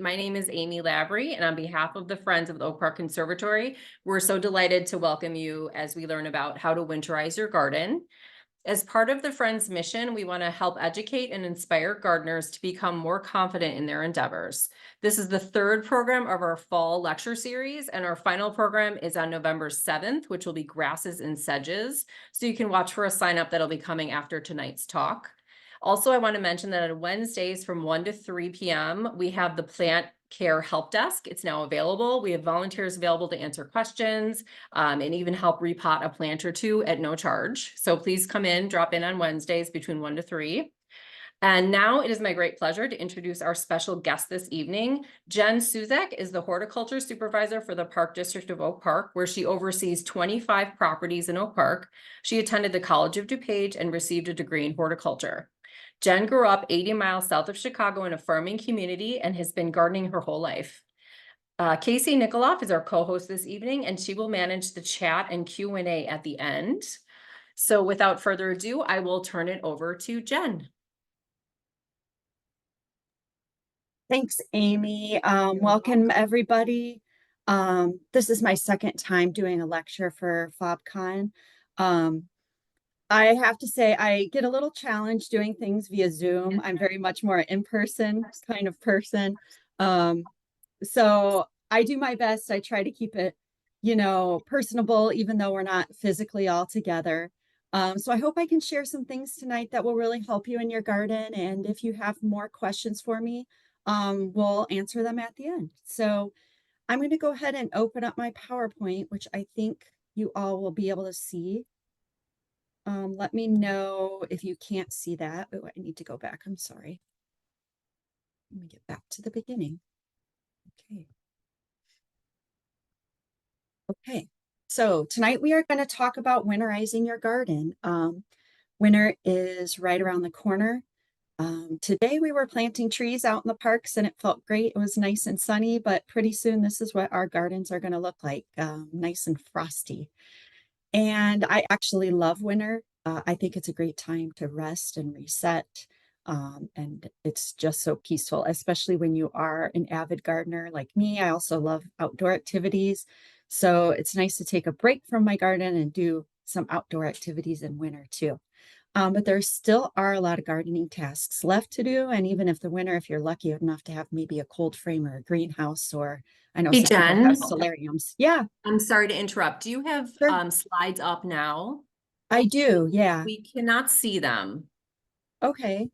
My name is Amy Labry, and on behalf of the Friends of the Oak Park Conservatory, we're so delighted to welcome you as we learn about how to winterize your garden. As part of the Friends mission, we want to help educate and inspire gardeners to become more confident in their endeavors. This is the third program of our fall lecture series, and our final program is on November 7th, which will be Grasses and Sedges. So you can watch for a sign up that'll be coming after tonight's talk. Also, I want to mention that on Wednesdays from 1 to 3 p.m., we have the Plant Care Help Desk. It's now available. We have volunteers available to answer questions and even help repot a plant or two at no charge. So please come in, drop in on Wednesdays between 1 to 3. And now it is my great pleasure to introduce our special guest this evening. Jen Suzak is the horticulture supervisor for the Park District of Oak Park, where she oversees 25 properties in Oak Park. She attended the College of DuPage and received a degree in horticulture. Jen grew up 80 miles south of Chicago in a farming community and has been gardening her whole life. Casey Nikoloff is our co-host this evening, and she will manage the chat and Q&A at the end. So without further ado, I will turn it over to Jen. Thanks, Amy. Welcome, everybody. This is my second time doing a lecture for FobCon. I have to say I get a little challenged doing things via Zoom. I'm very much more in-person kind of person. So I do my best. I try to keep it, personable, even though we're not physically all together. So I hope I can share some things tonight that will really help you in your garden. And if you have more questions for me, we'll answer them at the end. So I'm going to go ahead and open up my PowerPoint, which I think you all will be able to see. Let me know if you can't see that. Oh, I need to go back. I'm sorry. Let me get back to the beginning. Okay. Okay. So tonight we are going to talk about winterizing your garden. Winter is right around the corner. Today we were planting trees out in the parks and it felt great. It was nice and sunny, but pretty soon this is what our gardens are going to look like, nice and frosty. And I actually love winter. I think it's a great time to rest and reset. And it's just so peaceful, especially when you are an avid gardener like me. I also love outdoor activities. So it's nice to take a break from my garden and do some outdoor activities in winter too. But there still are a lot of gardening tasks left to do. And even if the winter, if you're lucky enough to have maybe a cold frame or a greenhouse, or I know Hey, some people Jen. have solariums. Yeah, I'm sorry to interrupt. Do you have sure. slides up now? I do. Yeah. We cannot see them. Okay.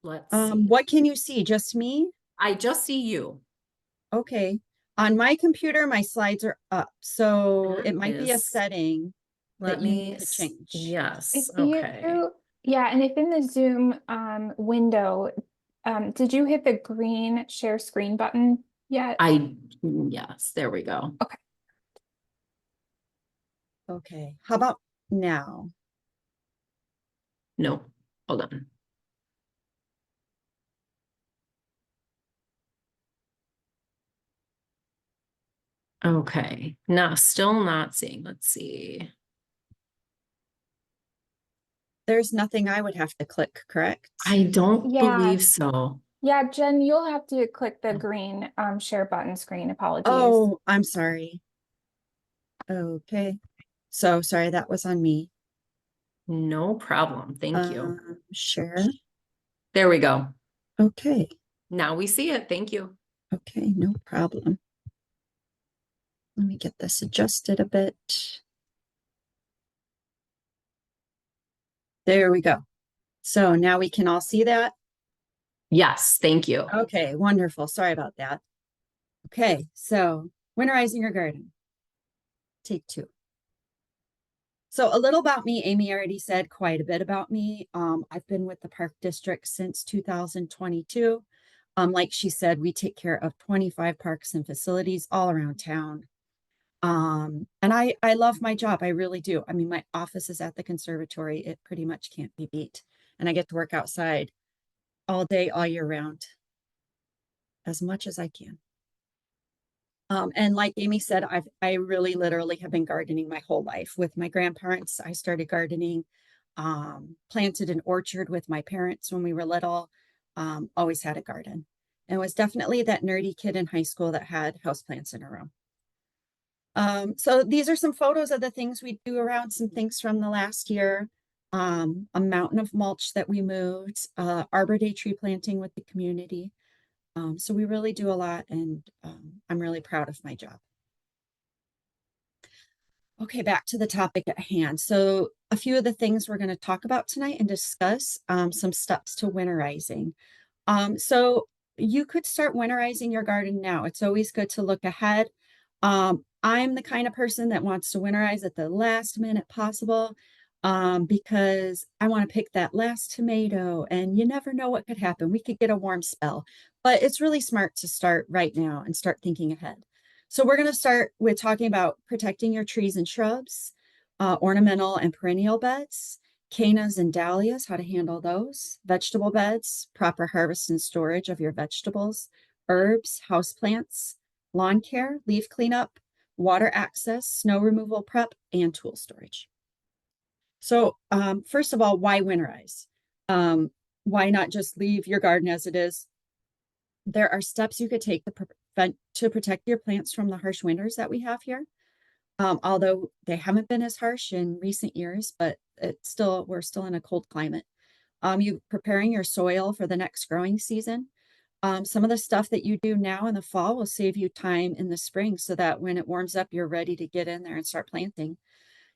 Let's see. What can you see? Just me? I just see you. Okay. On my computer, my slides are up. So That it might be a is, setting that let you need me, to change. yes, If okay. yeah, and if in the Zoom window, did you hit the green share screen button yet? Yes, there we go. Okay. Okay. How about now? No, hold on. Okay, no, still not seeing. Let's see. There's nothing I would have to click, correct? I don't Yeah. believe so. Yeah, Jen, you'll have to click the green share button screen. Apologies. Oh, I'm sorry. Okay. So sorry, that was on me. No problem. Thank you. Share. There we go. Okay. Now we see it. Thank you. Okay, no problem. Let me get this adjusted a bit. There we go. So now we can all see that. Yes, thank you. Okay, wonderful. Sorry about that. Okay, so winterizing your garden. Take 2. So a little about me. Amy already said quite a bit about me. I've been with the Park District since 2022. Like she said, we take care of 25 parks and facilities all around town. And I love my job. I really do. I mean, my office is at the conservatory. It pretty much can't be beat. And I get to work outside all day, all year round, as much as I can. And like Amy said, I really literally have been gardening my whole life. With my grandparents, I started gardening, planted an orchard with my parents when we were little, always had a garden. and was definitely that nerdy kid in high school that had houseplants in her room. So these are some photos of the things we do around, some things from the last year. A mountain of mulch that we moved, Arbor Day tree planting with the community. So we really do a lot, and I'm really proud of my job. Okay, back to the topic at hand. So a few of the things we're going to talk about tonight and discuss some steps to winterizing. So you could start winterizing your garden now. It's always good to look ahead. I'm the kind of person that wants to winterize at the last minute possible because I want to pick that last tomato, and you never know what could happen. We could get a warm spell, but it's really smart to start right now and start thinking ahead. So we're going to start with talking about protecting your trees and shrubs, ornamental and perennial beds, cannas and dahlias, how to handle those, vegetable beds, proper harvest and storage of your vegetables, herbs, houseplants, lawn care, leaf cleanup, water access, snow removal prep, and tool storage. So first of all, why winterize? Why not just leave your garden as it is? There are steps you could take to protect your plants from the harsh winters that we have here. Although they haven't been as harsh in recent years, but we're still in a cold climate. You preparing your soil for the next growing season. Some of the stuff that you do now in the fall will save you time in the spring so that when it warms up, you're ready to get in there and start planting.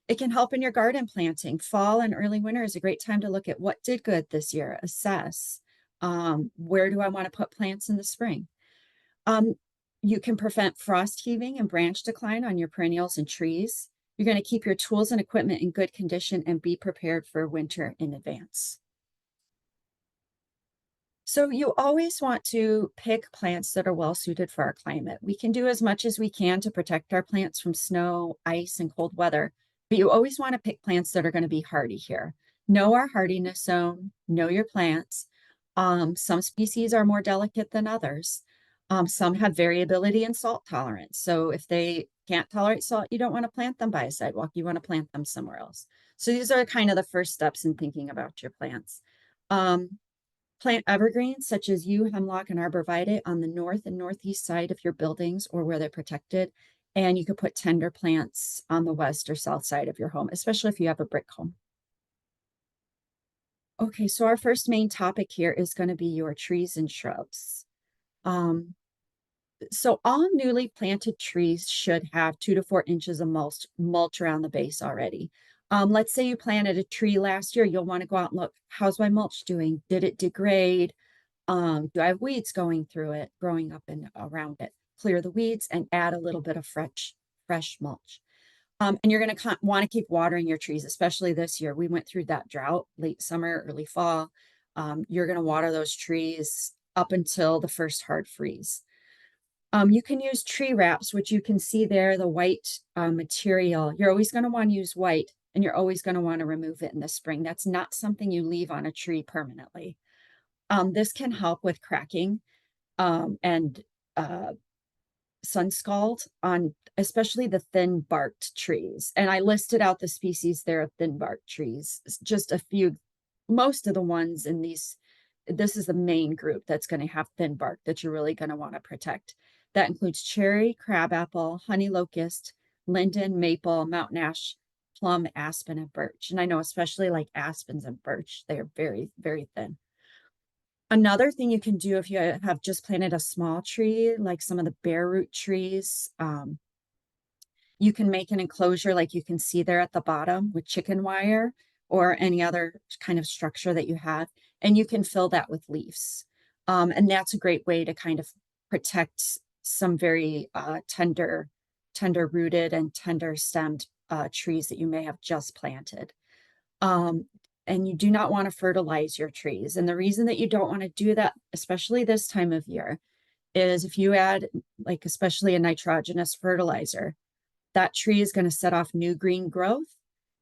It can help in your garden planting. Fall and early winter is a great time to look at what did good this year, assess where do I want to put plants in the spring. You can prevent frost heaving and branch decline on your perennials and trees. You're going to keep your tools and equipment in good condition and be prepared for winter in advance. So you always want to pick plants that are well suited for our climate. We can do as much as we can to protect our plants from snow, ice, and cold weather, but you always want to pick plants that are going to be hardy here. Know our hardiness zone, know your plants. Some species are more delicate than others. Some have variability in salt tolerance. So if they can't tolerate salt, you don't want to plant them by a sidewalk. You want to plant them somewhere else. So these are kind of the first steps in thinking about your plants. Plant evergreens such as yew, hemlock, and arborvitae on the north and northeast side of your buildings or where they're protected. And you could put tender plants on the west or south side of your home, especially if you have a brick home. Okay, so our first main topic here is going to be your trees and shrubs. So all newly planted trees should have 2 to 4 inches of mulch around the base already. Let's say you planted a tree last year, you'll want to go out and look, how's my mulch doing? Did it degrade? Do I have weeds going through it, growing up and around it? Clear the weeds and add a little bit of fresh mulch. And you're going to want to keep watering your trees, especially this year. We went through that drought, late summer, early fall. You're going to water those trees up until the first hard freeze. You can use tree wraps, which you can see there, the white material. You're always going to want to use white, and you're always going to want to remove it in the spring. That's not something you leave on a tree permanently. This can help with cracking and sun scald on especially the thin barked trees. And I listed out the species there of thin barked trees, just a few, most of the ones in these, this is the main group that's going to have thin bark that you're really going to want to protect. That includes cherry, crabapple, honey locust, linden, maple, mountain ash, plum, aspen, and birch. And I know especially like aspens and birch, they are very, very thin. Another thing you can do if you have just planted a small tree, like some of the bare root trees, you can make an enclosure like you can see there at the bottom with chicken wire or any other kind of structure that you have, and you can fill that with leaves. And that's a great way to kind of protect some very tender rooted and tender stemmed trees that you may have just planted. And you do not want to fertilize your trees. And the reason that you don't want to do that, especially this time of year, is if you add like especially a nitrogenous fertilizer, that tree is going to set off new green growth,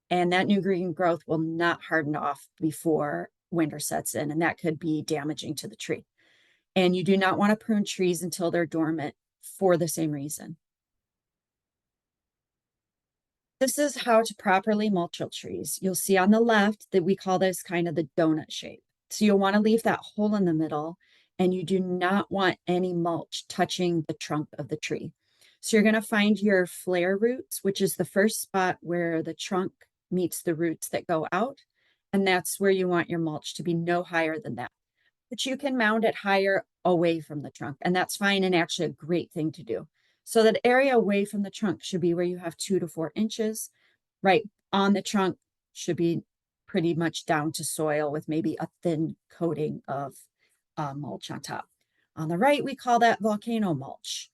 and that new green growth will not harden off before winter sets in, and that could be damaging to the tree. And you do not want to prune trees until they're dormant for the same reason. This is how to properly mulch your trees. You'll see on the left that we call this kind of the donut shape. So you'll want to leave that hole in the middle, and you do not want any mulch touching the trunk of the tree. So you're going to find your flare roots, which is the first spot where the trunk meets the roots that go out. And that's where you want your mulch to be no higher than that. But you can mound it higher away from the trunk, and that's fine and actually a great thing to do. So that area away from the trunk should be where you have 2 to 4 inches. Right on the trunk should be pretty much down to soil with maybe a thin coating of mulch on top. On the right, we call that volcano mulch.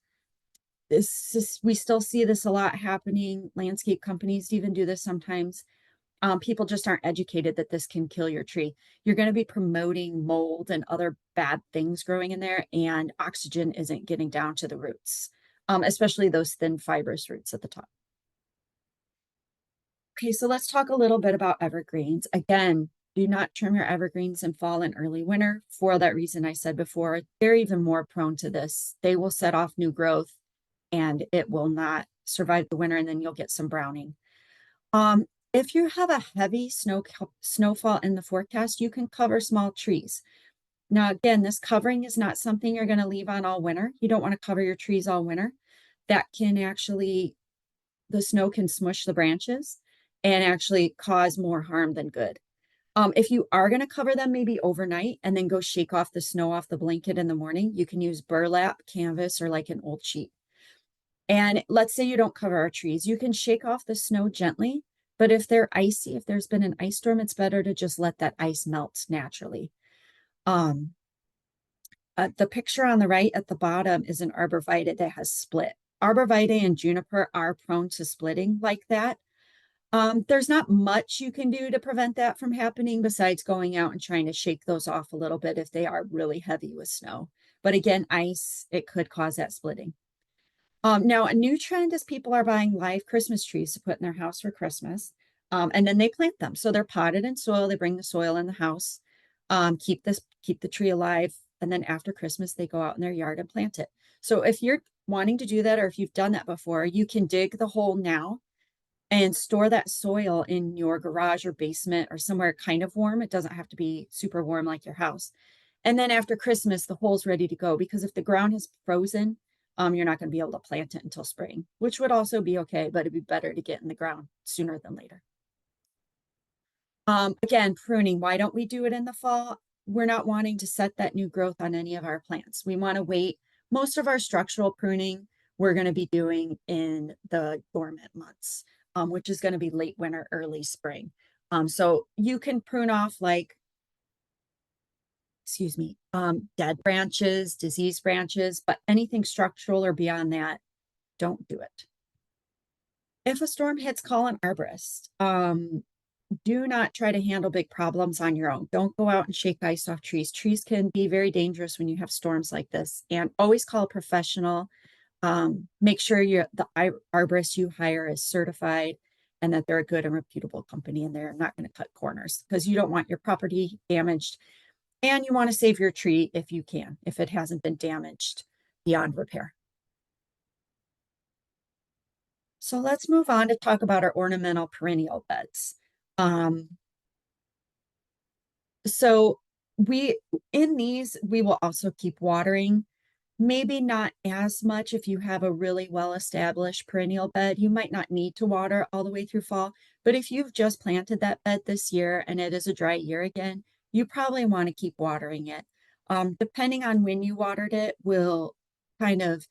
We still see this a lot happening. Landscape companies even do this sometimes. People just aren't educated that this can kill your tree. You're going to be promoting mold and other bad things growing in there, and oxygen isn't getting down to the roots, especially those thin fibrous roots at the top. Okay, so let's talk a little bit about evergreens. Again, do not trim your evergreens in fall and early winter for that reason I said before. They're even more prone to this. They will set off new growth and it will not survive the winter, and then you'll get some browning. If you have a heavy snowfall in the forecast, you can cover small trees. Now, again, this covering is not something you're going to leave on all winter. You don't want to cover your trees all winter. That can actually, the snow can smush the branches and actually cause more harm than good. If you are going to cover them maybe overnight and then go shake off the snow off the blanket in the morning, you can use burlap, canvas, or like an old sheet. And let's say you don't cover our trees, you can shake off the snow gently, but if they're icy, if there's been an ice storm, it's better to just let that ice melt naturally. The picture on the right at the bottom is an arborvitae that has split. Arborvitae and juniper are prone to splitting like that. There's not much you can do to prevent that from happening besides going out and trying to shake those off a little bit if they are really heavy with snow. But again, ice, it could cause that splitting. Now, a new trend is people are buying live Christmas trees to put in their house for Christmas. And then they plant them. So they're potted in soil. They bring the soil in the house, keep the tree alive. And then after Christmas, they go out in their yard and plant it. So if you're wanting to do that, or if you've done that before, you can dig the hole now and store that soil in your garage or basement or somewhere kind of warm. It doesn't have to be super warm like your house. And then after Christmas, the hole's ready to go, because if the ground has frozen, you're not going to be able to plant it until spring, which would also be okay, but it'd be better to get in the ground sooner than later. Again, pruning, why don't we do it in the fall? We're not wanting to set that new growth on any of our plants. We want to wait. Most of our structural pruning we're going to be doing in the dormant months, which is going to be late winter, early spring. So you can prune off dead branches, diseased branches, but anything structural or beyond that, don't do it. If a storm hits, call an arborist. Do not try to handle big problems on your own. Don't go out and shake ice off trees. Trees can be very dangerous when you have storms like this, and always call a professional. Make sure the arborist you hire is certified and that they're a good and reputable company and they're not going to cut corners, because you don't want your property damaged. And you want to save your tree if you can, if it hasn't been damaged beyond repair. So let's move on to talk about our ornamental perennial beds. So in these, we will also keep watering. Maybe not as much if you have a really well-established perennial bed. You might not need to water all the way through fall, but if you've just planted that bed this year and it is a dry year again, you probably want to keep watering it. Depending on when you watered it will kind of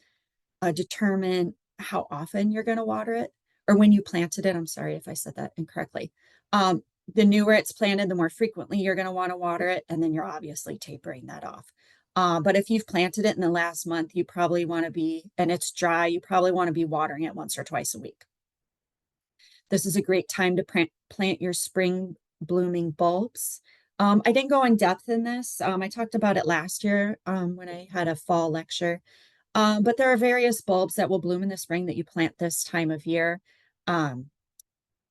determine how often you're going to water it, or when you planted it. I'm sorry if I said that incorrectly. The newer it's planted, the more frequently you're going to want to water it, and then you're obviously tapering that off. But if you've planted it in the last month, you probably want to be, and it's dry, you probably want to be watering it once or twice a week. This is a great time to plant your spring blooming bulbs. I didn't go in depth in this. I talked about it last year when I had a fall lecture. But there are various bulbs that will bloom in the spring that you plant this time of year.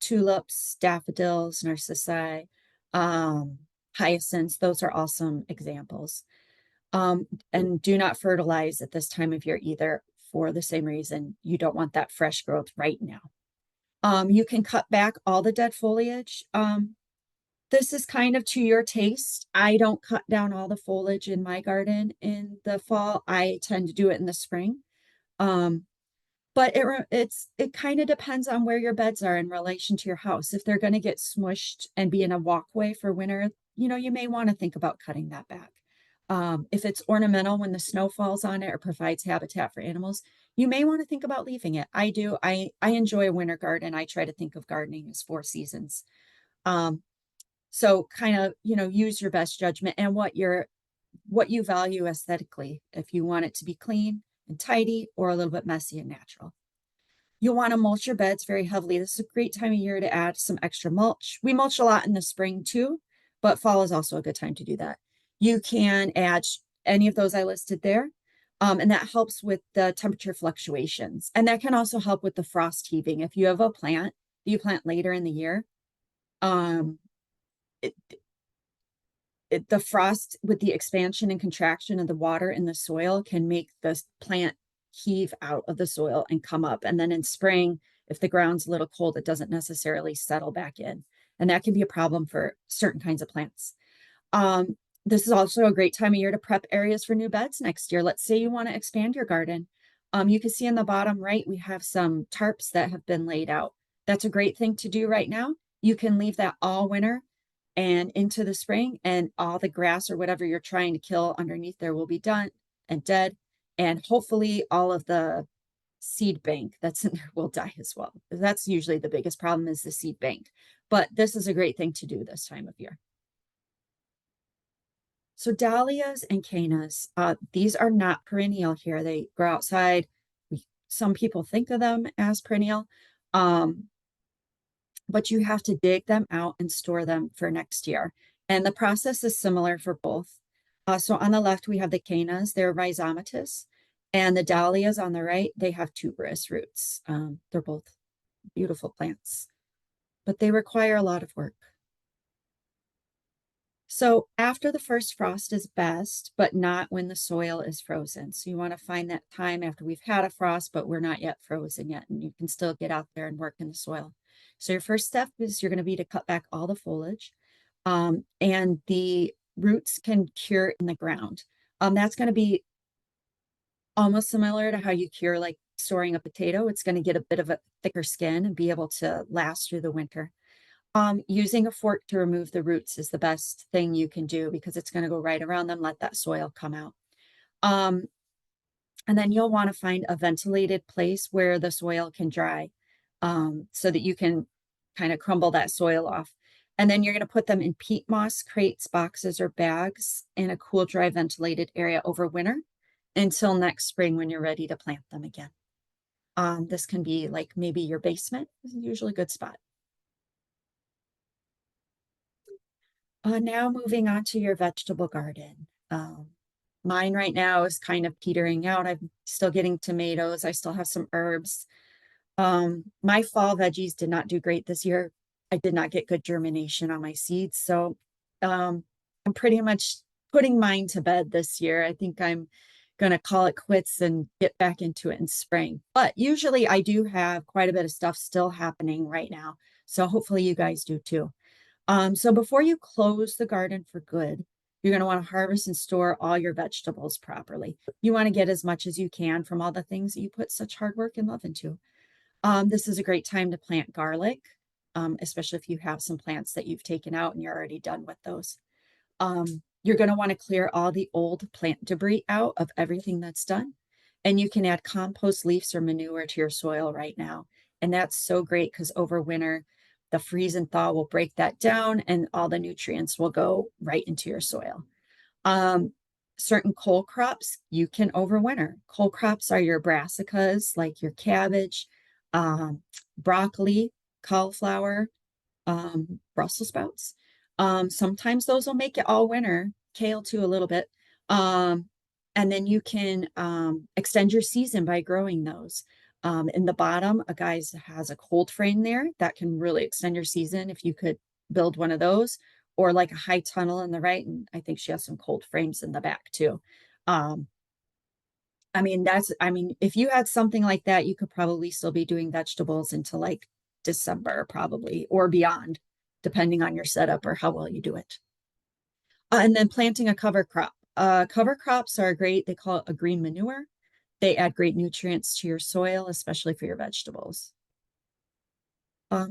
Tulips, daffodils, narcissi, hyacinths, those are awesome examples. And do not fertilize at this time of year either, for the same reason. You don't want that fresh growth right now. You can cut back all the dead foliage This is kind of to your taste. I don't cut down all the foliage in my garden in the fall. I tend to do it in the spring. Um, but it kind of depends on where your beds are in relation to your house. If they're going to get smushed and be in a walkway for winter, you may want to think about cutting that back. If it's ornamental when the snow falls on it or provides habitat for animals, you may want to think about leaving it. I do. I enjoy a winter garden. I try to think of gardening as 4 seasons. Um, so kind of, use your best judgment and what you value aesthetically. If you want it to be clean and tidy or a little bit messy and natural. You'll want to mulch your beds very heavily. This is a great time of year to add some extra mulch. We mulch a lot in the spring too, but fall is also a good time to do that. You can add any of those I listed there. And that helps with the temperature fluctuations. And that can also help with the frost heaving. If you have a plant that you plant later in the year, um, it, the frost with the expansion and contraction of the water in the soil can make the plant heave out of the soil and come up. And then in spring, if the ground's a little cold, it doesn't necessarily settle back in. And that can be a problem for certain kinds of plants. This is also a great time of year to prep areas for new beds next year. Let's say you want to expand your garden. You can see in the bottom right, we have some tarps that have been laid out. That's a great thing to do right now. You can leave that all winter and into the spring, and all the grass or whatever you're trying to kill underneath there will be done and dead. And hopefully all of the seed bank that's in there will die as well. That's usually the biggest problem, is the seed bank. But this is a great thing to do this time of year. So dahlias and cannas, these are not perennial here. They grow outside. Some people think of them as perennial. But you have to dig them out and store them for next year. And the process is similar for both. So on the left, we have the cannas, they're rhizomatous, and the dahlias on the right, they have tuberous roots. They're both beautiful plants, but they require a lot of work. So after the first frost is best, but not when the soil is frozen. So you want to find that time after we've had a frost, but we're not yet frozen yet, and you can still get out there and work in the soil. So your first step is you're going to be to cut back all the foliage, and the roots can cure in the ground. That's going to be almost similar to how you cure like storing a potato. It's going to get a bit of a thicker skin and be able to last through the winter. Using a fork to remove the roots is the best thing you can do, because it's going to go right around them, let that soil come out. And then you'll want to find a ventilated place where the soil can dry, so that you can kind of crumble that soil off. And then you're going to put them in peat moss crates, boxes, or bags in a cool, dry, ventilated area over winter until next spring when you're ready to plant them again. This can be like maybe your basement is usually a good spot. Now moving on to your vegetable garden. Mine right now is kind of petering out. I'm still getting tomatoes. I still have some herbs. My fall veggies did not do great this year. I did not get good germination on my seeds. So I'm pretty much putting mine to bed this year. I think I'm going to call it quits and get back into it in spring. But usually I do have quite a bit of stuff still happening right now. So hopefully you guys do too. So before you close the garden for good, you're going to want to harvest and store all your vegetables properly. You want to get as much as you can from all the things that you put such hard work and love into. This is a great time to plant garlic, especially if you have some plants that you've taken out and you're already done with those. You're going to want to clear all the old plant debris out of everything that's done. And you can add compost, leaves, or manure to your soil right now. And that's so great because over winter, the freeze and thaw will break that down and all the nutrients will go right into your soil. Certain cole crops you can overwinter. Cole crops are your brassicas, like your cabbage, broccoli, cauliflower, Brussels sprouts. Sometimes those will make it all winter, kale too, a little bit. And then you can extend your season by growing those. In the bottom, a guy has a cold frame there that can really extend your season if you could build one of those, or like a high tunnel in the right. And I think she has some cold frames in the back too. I mean, if you had something like that, you could probably still be doing vegetables until like December, probably, or beyond. depending on your setup or how well you do it. And then planting a cover crop. Cover crops are great. They call it a green manure. They add great nutrients to your soil, especially for your vegetables.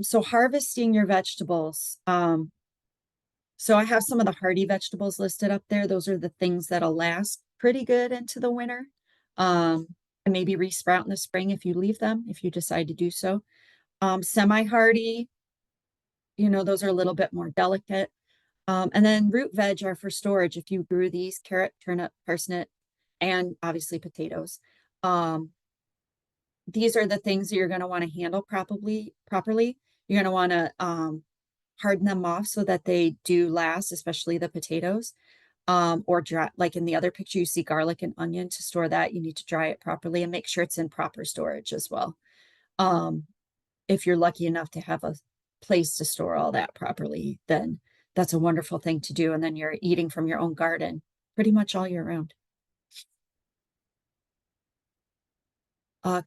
So harvesting your vegetables. So I have some of the hardy vegetables listed up there. Those are the things that'll last pretty good into the winter. And maybe resprout in the spring if you leave them, if you decide to do so. Semi-hardy, those are a little bit more delicate. And then root veg are for storage. If you grew these, carrot, turnip, parsnip, and obviously potatoes. These are the things that you're going to want to handle properly. You're going to want to harden them off so that they do last, especially the potatoes. Or dry, like in the other picture, you see garlic and onion. To store that, you need to dry it properly and make sure it's in proper storage as well. If you're lucky enough to have a place to store all that properly, then that's a wonderful thing to do. And then you're eating from your own garden pretty much all year round.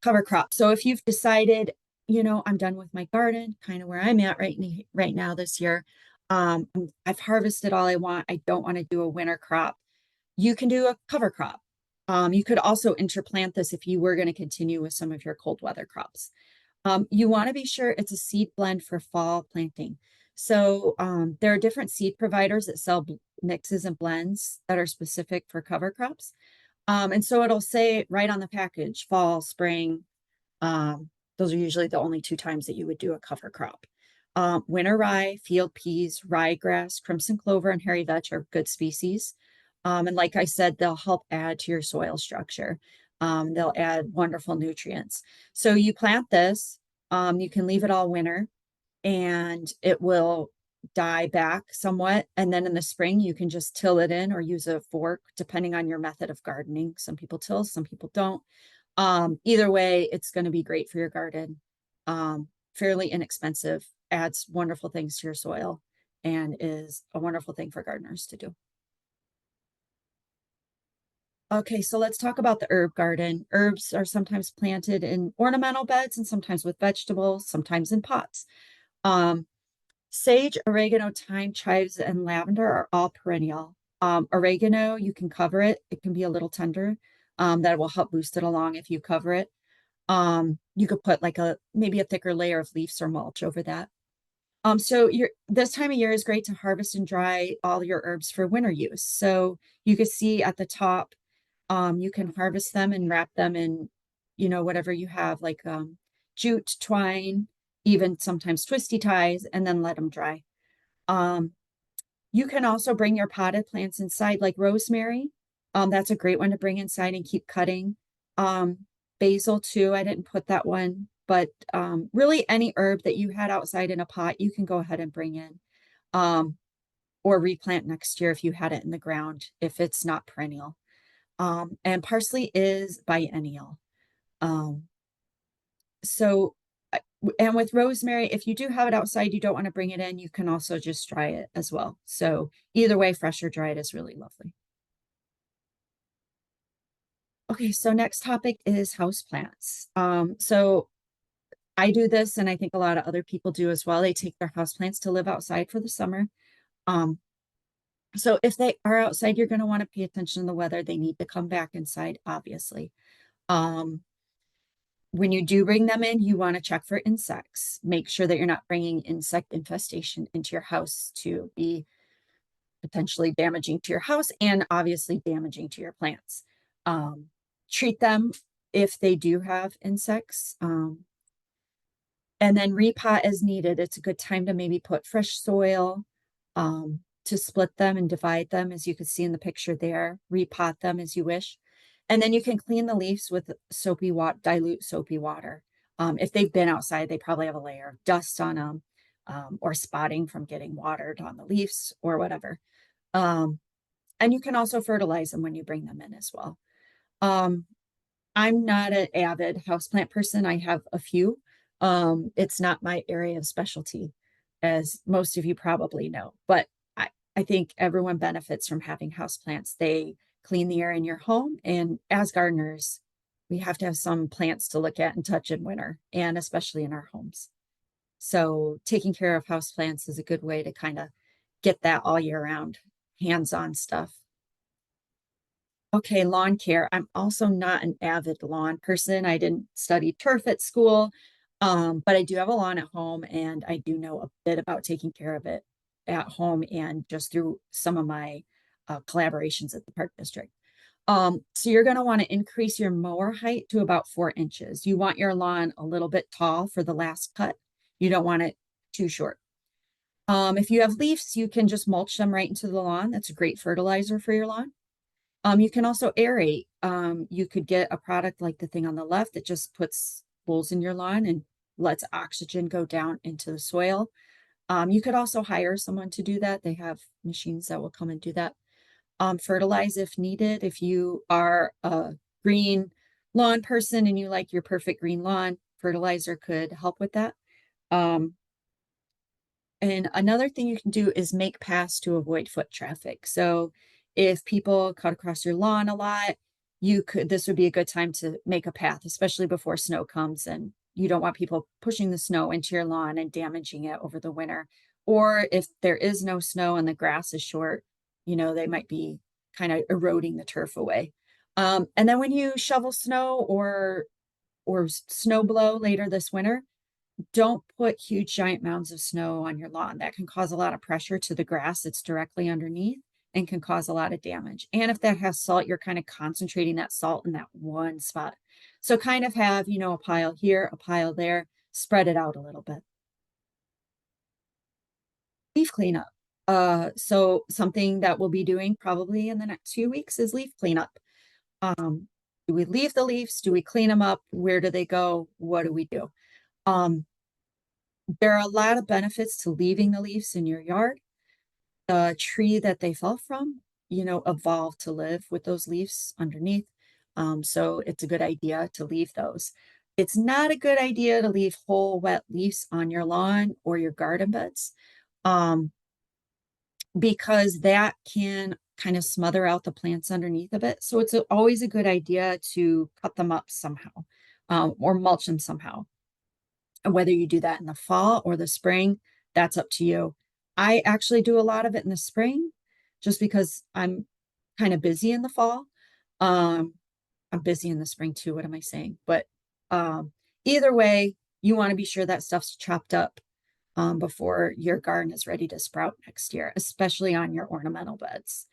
Cover crop. So if you've decided, I'm done with my garden, kind of where I'm at right now this year. I've harvested all I want. I don't want to do a winter crop. You can do a cover crop. You could also interplant this if you were going to continue with some of your cold weather crops. You want to be sure it's a seed blend for fall planting. So there are different seed providers that sell mixes and blends that are specific for cover crops. And so it'll say right on the package, fall, spring. Those are usually the only 2 times that you would do a cover crop. Winter rye, field peas, ryegrass, crimson clover, and hairy vetch are good species. And like I said, they'll help add to your soil structure. They'll add wonderful nutrients. So you plant this, you can leave it all winter and it will die back somewhat. And then in the spring, you can just till it in or use a fork, depending on your method of gardening. Some people till, some people don't. Either way, it's going to be great for your garden. Fairly inexpensive, adds wonderful things to your soil, and is a wonderful thing for gardeners to do. Okay, so let's talk about the herb garden. Herbs are sometimes planted in ornamental beds and sometimes with vegetables, sometimes in pots. Sage, oregano, thyme, chives, and lavender are all perennial. Oregano, you can cover it. It can be a little tender. That will help boost it along if you cover it. You could put like maybe a thicker layer of leaves or mulch over that. So this time of year is great to harvest and dry all your herbs for winter use. So you can see at the top, you can harvest them and wrap them in, whatever you have, like jute, twine, even sometimes twisty ties, and then let them dry. You can also bring your potted plants inside, like rosemary. That's a great one to bring inside and keep cutting. Basil too, I didn't put that one, but really any herb that you had outside in a pot, you can go ahead and bring in. Or replant next year if you had it in the ground, if it's not perennial. And parsley is biennial. So, and with rosemary, if you do have it outside, you don't want to bring it in, you can also just dry it as well. So either way, fresh or dried is really lovely. Okay, so next topic is houseplants. So I do this, and I think a lot of other people do as well. They take their houseplants to live outside for the summer. So if they are outside, you're going to want to pay attention to the weather. They need to come back inside, obviously. When you do bring them in, you want to check for insects. Make sure that you're not bringing insect infestation into your house to be potentially damaging to your house and obviously damaging to your plants. Treat them if they do have insects. And then repot as needed. It's a good time to maybe put fresh soil, to split them and divide them, as you can see in the picture there. Repot them as you wish. And then you can clean the leaves with soapy water, dilute soapy water. If they've been outside, they probably have a layer of dust on them, or spotting from getting watered on the leaves or whatever. And you can also fertilize them when you bring them in as well. I'm not an avid houseplant person. I have a few. It's not my area of specialty, as most of you probably know, but I think everyone benefits from having houseplants. They clean the air in your home, and as gardeners, we have to have some plants to look at and touch in winter, and especially in our homes. So taking care of houseplants is a good way to kind of get that all year round, hands-on stuff. Okay, lawn care. I'm also not an avid lawn person. I didn't study turf at school, but I do have a lawn at home, and I do know a bit about taking care of it at home and just through some of my collaborations at the park district. So you're going to want to increase your mower height to about 4 inches. You want your lawn a little bit tall for the last cut. You don't want it too short. If you have leaves, you can just mulch them right into the lawn. That's a great fertilizer for your lawn. You can also aerate. You could get a product like the thing on the left that just puts holes in your lawn and lets oxygen go down into the soil. You could also hire someone to do that. They have machines that will come and do that. Fertilize if needed. If you are a green lawn person and you like your perfect green lawn, fertilizer could help with that. And another thing you can do is make paths to avoid foot traffic. So if people cut across your lawn a lot, this would be a good time to make a path, especially before snow comes, and you don't want people pushing the snow into your lawn and damaging it over the winter. Or if there is no snow and the grass is short, they might be kind of eroding the turf away. And then when you shovel snow or snow blow later this winter, don't put huge giant mounds of snow on your lawn. That can cause a lot of pressure to the grass that's directly underneath and can cause a lot of damage. And if that has salt, you're kind of concentrating that salt in that one spot. So kind of have, a pile here, a pile there, spread it out a little bit. Leaf cleanup. So something that we'll be doing probably in the next few weeks is leaf cleanup. Do we leave the leaves? Do we clean them up? Where do they go? What do we do? There are a lot of benefits to leaving the leaves in your yard. The tree that they fell from, evolved to live with those leaves underneath. So it's a good idea to leave those. It's not a good idea to leave whole wet leaves on your lawn or your garden beds, because that can kind of smother out the plants underneath of it. So it's always a good idea to cut them up somehow, or mulch them somehow. And whether you do that in the fall or the spring, that's up to you. I actually do a lot of it in the spring just because I'm kind of busy in the fall. I'm busy in the spring too. What am I saying? But either way, you want to be sure that stuff's chopped up before your garden is ready to sprout next year, especially on your ornamental beds.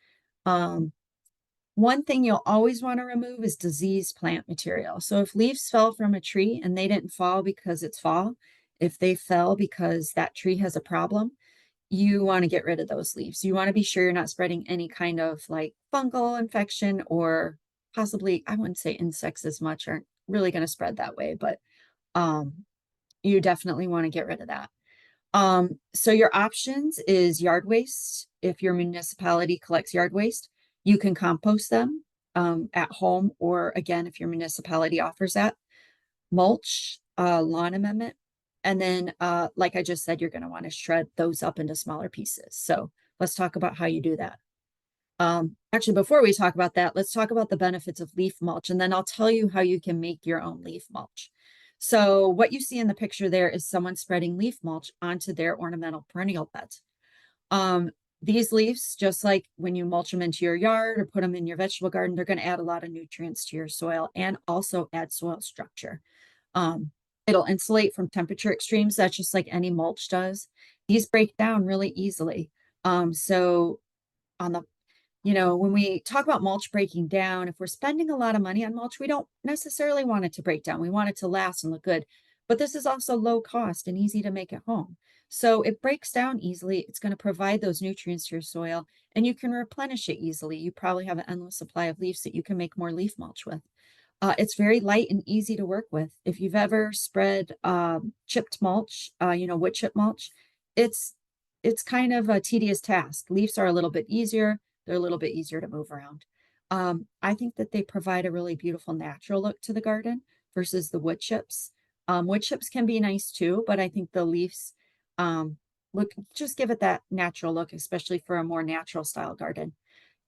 One thing you'll always want to remove is diseased plant material. So if leaves fell from a tree and they didn't fall because it's fall, if they fell because that tree has a problem, you want to get rid of those leaves. You want to be sure you're not spreading any kind of like fungal infection, or possibly, I wouldn't say insects as much aren't really going to spread that way, but you definitely want to get rid of that. So your options is yard waste. If your municipality collects yard waste, you can compost them at home, or again, if your municipality offers that. Mulch, lawn amendment. And then, like I just said, you're going to want to shred those up into smaller pieces. So let's talk about how you do that. Actually, before we talk about that, let's talk about the benefits of leaf mulch, and then I'll tell you how you can make your own leaf mulch. So what you see in the picture there is someone spreading leaf mulch onto their ornamental perennial beds. These leaves, just like when you mulch them into your yard or put them in your vegetable garden, they're going to add a lot of nutrients to your soil and also add soil structure. It'll insulate from temperature extremes. That's just like any mulch does. These break down really easily. So on the when we talk about mulch breaking down, if we're spending a lot of money on mulch, we don't necessarily want it to break down. We want it to last and look good. But this is also low cost and easy to make at home. So it breaks down easily. It's going to provide those nutrients to your soil, and you can replenish it easily. You probably have an endless supply of leaves that you can make more leaf mulch with. It's very light and easy to work with. If you've ever spread chipped mulch, wood chip mulch, it's kind of a tedious task. Leaves are a little bit easier. They're a little bit easier to move around. I think that they provide a really beautiful natural look to the garden versus the wood chips. Wood chips can be nice too, but I think the leaves just give it that natural look, especially for a more natural style garden.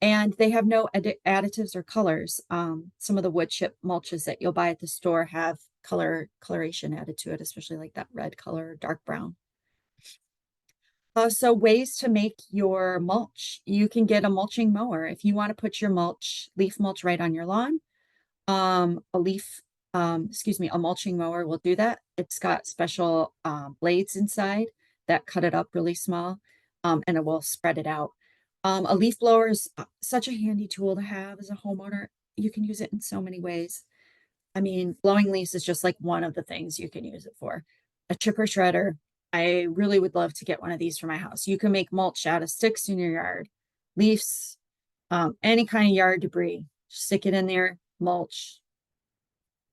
And they have no additives or colors. Some of the wood chip mulches that you'll buy at the store have coloration added to it, especially like that red color, dark brown. So ways to make your mulch. You can get a mulching mower if you want to put your leaf mulch right on your lawn. A mulching mower will do that. It's got special blades inside that cut it up really small, and it will spread it out. A leaf blower is such a handy tool to have as a homeowner. You can use it in so many ways. I mean, blowing leaves is just like one of the things you can use it for. A chipper shredder. I really would love to get one of these for my house. You can make mulch out of sticks in your yard, leaves, any kind of yard debris. Stick it in there, mulch.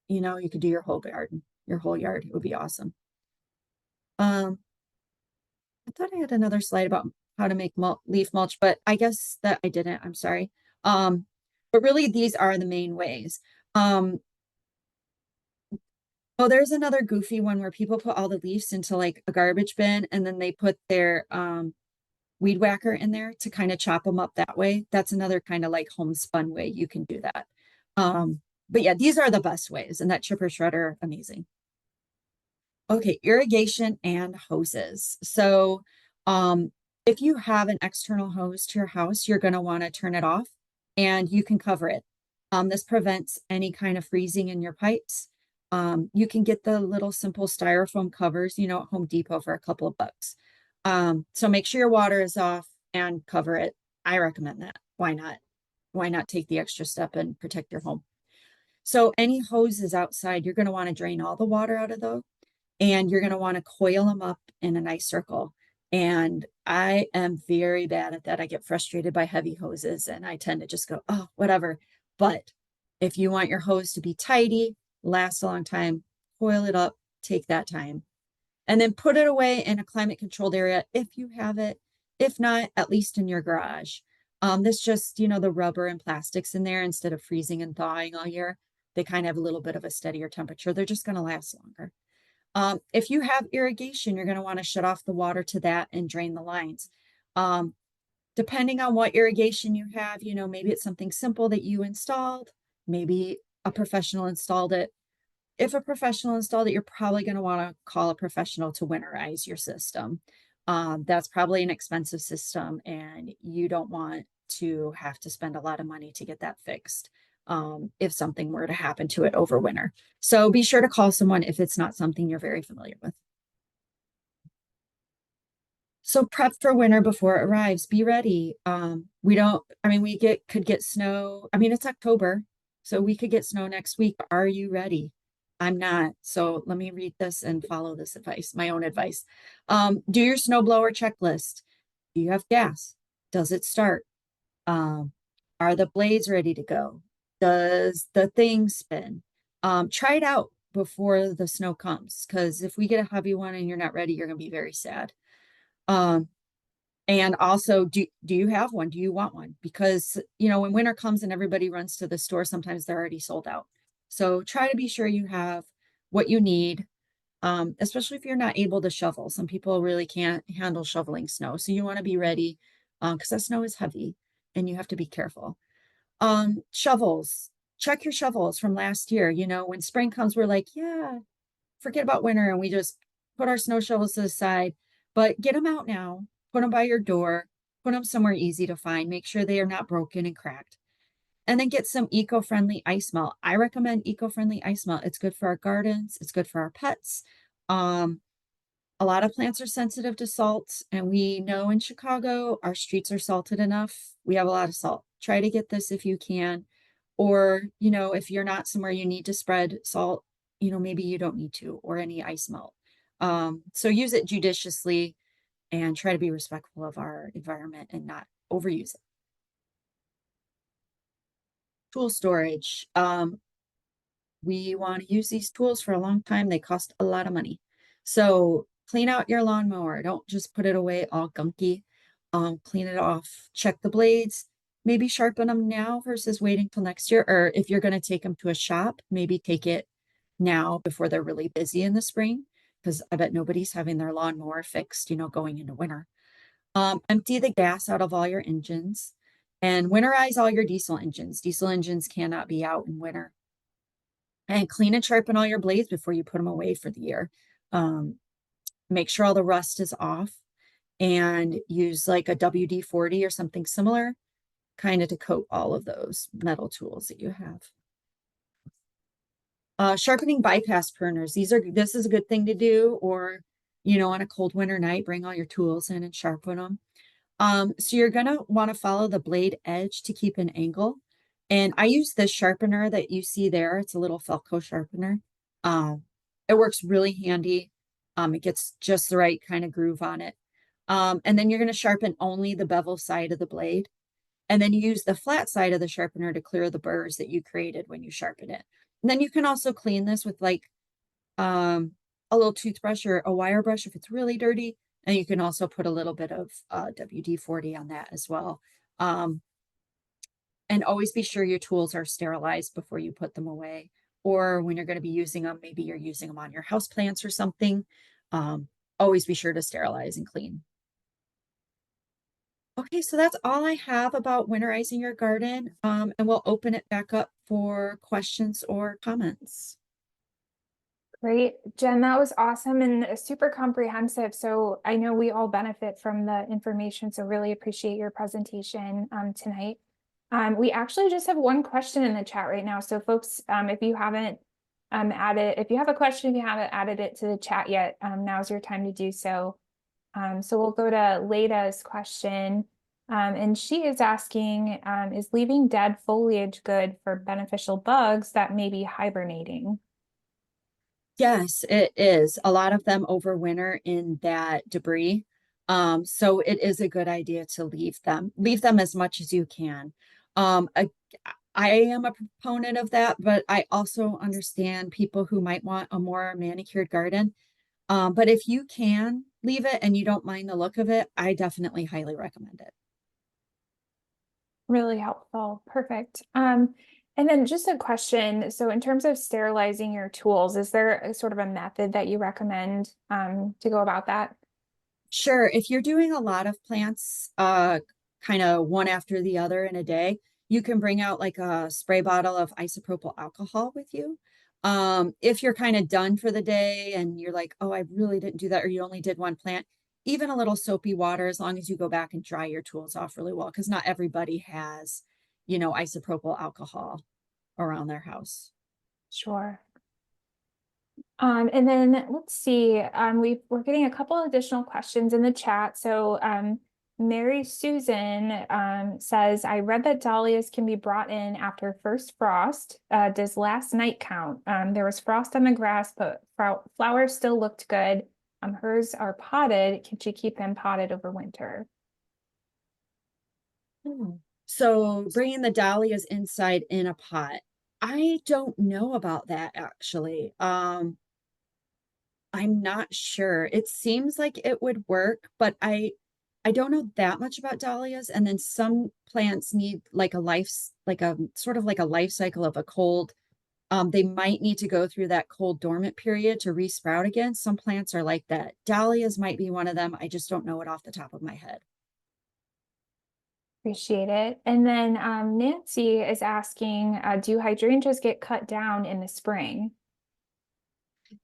You know, you could do your whole garden, your whole yard. It would be awesome. I thought I had another slide about how to make leaf mulch, but I guess that I didn't. I'm sorry. But really, these are the main ways. Oh, there's another goofy one where people put all the leaves into like a garbage bin and then they put their weed whacker in there to kind of chop them up that way. That's another kind of like homespun way you can do that. But yeah, these are the best ways, and that chipper shredder, amazing. Okay, irrigation and hoses. So if you have an external hose to your house, you're going to want to turn it off and you can cover it. This prevents any kind of freezing in your pipes. You can get the little simple styrofoam covers, at Home Depot for a couple of bucks. So make sure your water is off and cover it. I recommend that. Why not? Why not take the extra step and protect your home? So any hoses outside, you're going to want to drain all the water out of those, and you're going to want to coil them up in a nice circle. And I am very bad at that. I get frustrated by heavy hoses and I tend to just go, oh, whatever. But if you want your hose to be tidy, last a long time, coil it up, take that time, and then put it away in a climate controlled area if you have it. If not, at least in your garage. This just, the rubber and plastics in there, instead of freezing and thawing all year, they kind of have a little bit of a steadier temperature. They're just going to last longer. If you have irrigation, you're going to want to shut off the water to that and drain the lines. Depending on what irrigation you have, maybe it's something simple that you installed, maybe a professional installed it. If a professional installed it, you're probably going to want to call a professional to winterize your system. That's probably an expensive system, and you don't want to have to spend a lot of money to get that fixed if something were to happen to it over winter. So be sure to call someone if it's not something you're very familiar with. So prep for winter before it arrives. Be ready. Could get snow. I mean, it's October, so we could get snow next week. Are you ready? I'm not. So let me read this and follow this advice, my own advice. Do your snowblower checklist. Do you have gas? Does it start? Are the blades ready to go? Does the thing spin? Try it out before the snow comes, because if we get a heavy one and you're not ready, you're going to be very sad. And also, do you have one? Do you want one? Because, when winter comes and everybody runs to the store, sometimes they're already sold out. So try to be sure you have what you need, especially if you're not able to shovel. Some people really can't handle shoveling snow. So you want to be ready because that snow is heavy and you have to be careful. Shovels, check your shovels from last year. When spring comes, we're like, yeah, forget about winter. And we just put our snow shovels to the side, but get them out now, put them by your door, put them somewhere easy to find, make sure they are not broken and cracked. And then get some eco-friendly ice melt. I recommend eco-friendly ice melt. It's good for our gardens. It's good for our pets. A lot of plants are sensitive to salt, and we know in Chicago, our streets are salted enough. We have a lot of salt. Try to get this if you can. Or, if you're not somewhere you need to spread salt, maybe you don't need to, or any ice melt. So use it judiciously and try to be respectful of our environment and not overuse it. Tool storage. We want to use these tools for a long time. They cost a lot of money. So clean out your lawnmower. Don't just put it away all gunky. Clean it off. Check the blades. Maybe sharpen them now versus waiting till next year. Or if you're going to take them to a shop, maybe take it now before they're really busy in the spring, because I bet nobody's having their lawnmower fixed, going into winter. Empty the gas out of all your engines and winterize all your diesel engines. Diesel engines cannot be out in winter. And clean and sharpen all your blades before you put them away for the year. Um, make sure all the rust is off and use like a WD-40 or something similar, kind of to coat all of those metal tools that you have. Sharpening bypass pruners. This is a good thing to do, or, on a cold winter night, bring all your tools in and sharpen them. So you're gonna want to follow the blade edge to keep an angle. And I use this sharpener that you see there. It's a little Felco sharpener. It works really handy. It gets just the right kind of groove on it. And then you're going to sharpen only the bevel side of the blade. And then you use the flat side of the sharpener to clear the burrs that you created when you sharpen it. And then you can also clean this with like a little toothbrush or a wire brush if it's really dirty. And you can also put a little bit of WD-40 on that as well. And always be sure your tools are sterilized before you put them away. Or when you're going to be using them, maybe you're using them on your house plants or something. Always be sure to sterilize and clean. Okay, so that's all I have about winterizing your garden. And we'll open it back up for questions or comments. Great, Jen, that was awesome and super comprehensive. So I know we all benefit from the information. So really appreciate your presentation tonight. We actually just have one question in the chat right now. So folks, if you haven't if you have a question, if you haven't added it to the chat yet, now's your time to do so. So we'll go to Leda's question. And she is asking, is leaving dead foliage good for beneficial bugs that may be hibernating? Yes, it is. A lot of them overwinter in that debris. So it is a good idea to leave them. Leave them as much as you can. I am a proponent of that, but I also understand people who might want a more manicured garden. But if you can leave it and you don't mind the look of it, I definitely highly recommend it. Really helpful. Perfect. And then just a question. So in terms of sterilizing your tools, is there a sort of a method that you recommend to go about that? Sure. If you're doing a lot of plants, kind of one after the other in a day, you can bring out like a spray bottle of isopropyl alcohol with you. If you're kind of done for the day and you're like, oh, I really didn't do that, or you only did one plant, even a little soapy water, as long as you go back and dry your tools off really well, because not everybody has, isopropyl alcohol around their house. Sure. And then let's see, we're getting a couple additional questions in the chat. So Mary Susan says, I read that dahlias can be brought in after first frost. Does last night count? There was frost on the grass, but flowers still looked good. Hers are potted. Can she keep them potted over winter? So bringing the dahlias inside in a pot. I don't know about that actually. I'm not sure. It seems like it would work, but I don't know that much about dahlias. And then some plants need like like a sort of like a life cycle of a cold. They might need to go through that cold dormant period to resprout again. Some plants are like that. Dahlias might be one of them. I just don't know it off the top of my head. Appreciate it. And then Nancy is asking, do hydrangeas get cut down in the spring?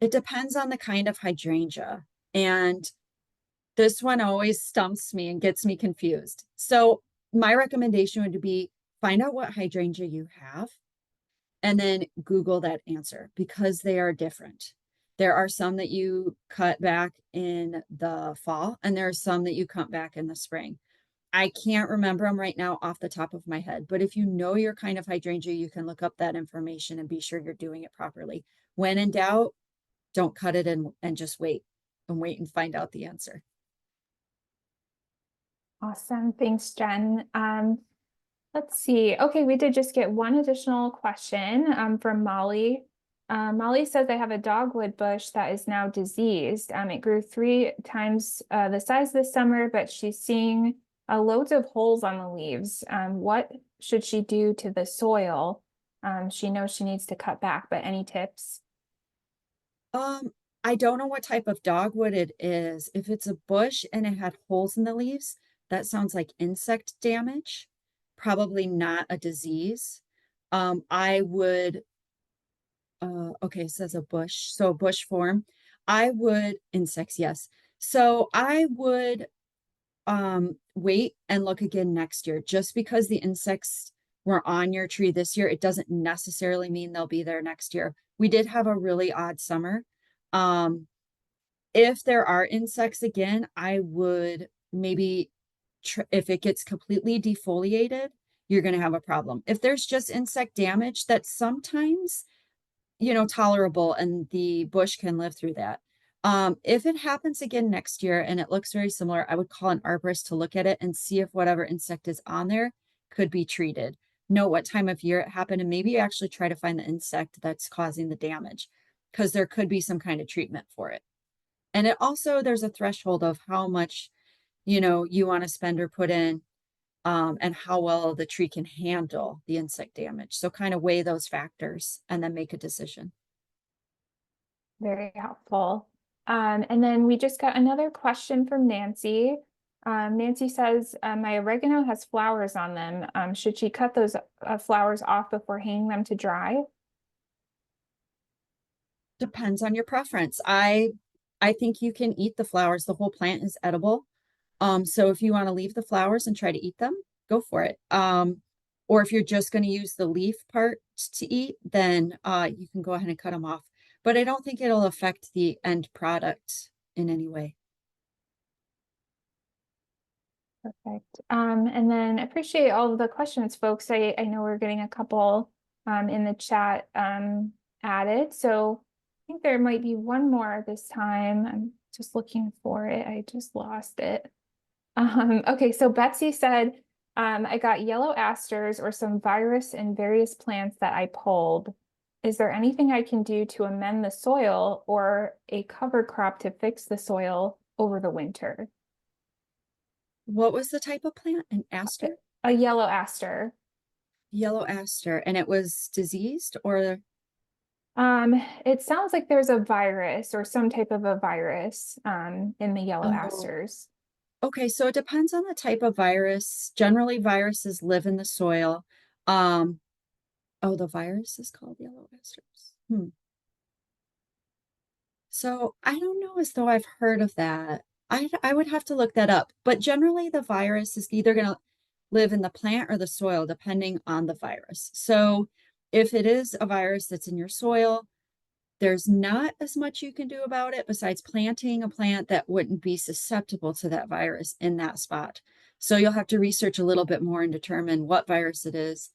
It depends on the kind of hydrangea. And this one always stumps me and gets me confused. So my recommendation would be find out what hydrangea you have and then Google that answer because they are different. There are some that you cut back in the fall and there are some that you cut back in the spring. I can't remember them right now off the top of my head, but if you know your kind of hydrangea, you can look up that information and be sure you're doing it properly. When in doubt, don't cut it and just wait and find out the answer. Awesome. Thanks, Jen. Let's see. Okay, we did just get one additional question from Molly. Molly says they have a dogwood bush that is now diseased. It grew 3 times the size this summer, but she's seeing loads of holes on the leaves. What should she do to the soil? She knows she needs to cut back, but any tips? I don't know what type of dogwood it is. If it's a bush and it had holes in the leaves, that sounds like insect damage, probably not a disease. I would Okay, it says a bush, so bush form. I would, insects, yes. So I would wait and look again next year. Just because the insects were on your tree this year, it doesn't necessarily mean they'll be there next year. We did have a really odd summer. Um, if there are insects again, I would maybe if it gets completely defoliated, you're going to have a problem. If there's just insect damage, that's sometimes, tolerable and the bush can live through that. If it happens again next year and it looks very similar, I would call an arborist to look at it and see if whatever insect is on there could be treated. Know what time of year it happened and maybe actually try to find the insect that's causing the damage because there could be some kind of treatment for it. And it also, there's a threshold of how much, you want to spend or put in, and how well the tree can handle the insect damage. So kind of weigh those factors and then make a decision. Very helpful. And then we just got another question from Nancy. Nancy says, my oregano has flowers on them. Should she cut those flowers off before hanging them to dry? Depends on your preference. I think you can eat the flowers. The whole plant is edible. So if you want to leave the flowers and try to eat them, go for it. Or if you're just going to use the leaf part to eat, then you can go ahead and cut them off. But I don't think it'll affect the end product in any way. Perfect. And then appreciate all of the questions, folks. I know we're getting a couple in the chat added. So I think there might be one more this time. I'm just looking for it. I just lost it. Okay, so Betsy said, I got yellow asters or some virus in various plants that I pulled. Is there anything I can do to amend the soil or a cover crop to fix the soil over the winter? What was the type of plant? An aster? A yellow aster. Yellow aster. And it was diseased or? It sounds like there's a virus or some type of a virus in the yellow Oh. asters. Okay, so it depends on the type of virus. Generally, viruses live in the soil. Oh, the virus is called yellow asters. So I don't know as though I've heard of that. I would have to look that up. But generally, the virus is either going to live in the plant or the soil, depending on the virus. So if it is a virus that's in your soil, there's not as much you can do about it besides planting a plant that wouldn't be susceptible to that virus in that spot. So you'll have to research a little bit more and determine what virus it is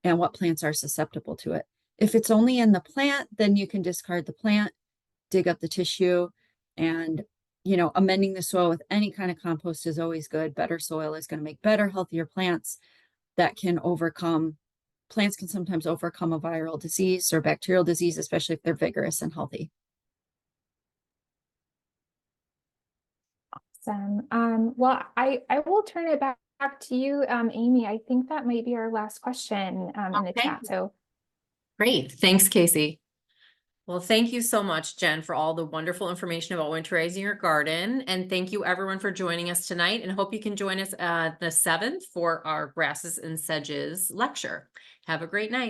and what plants are susceptible to it. If it's only in the plant, then you can discard the plant, dig up the tissue, and amending the soil with any kind of compost is always good. Better soil is going to make better, healthier plants that can overcome. Plants can sometimes overcome a viral disease or bacterial disease, especially if they're vigorous and healthy. Awesome. Well, I will turn it back to you, Amy. I think that might be our last question in the chat. So Great. Thanks, Casey. Well, thank you so much, Jen, for all the wonderful information about winterizing your garden. And thank you everyone for joining us tonight, and hope you can join us the 7th for our grasses and sedges lecture. Have a great night.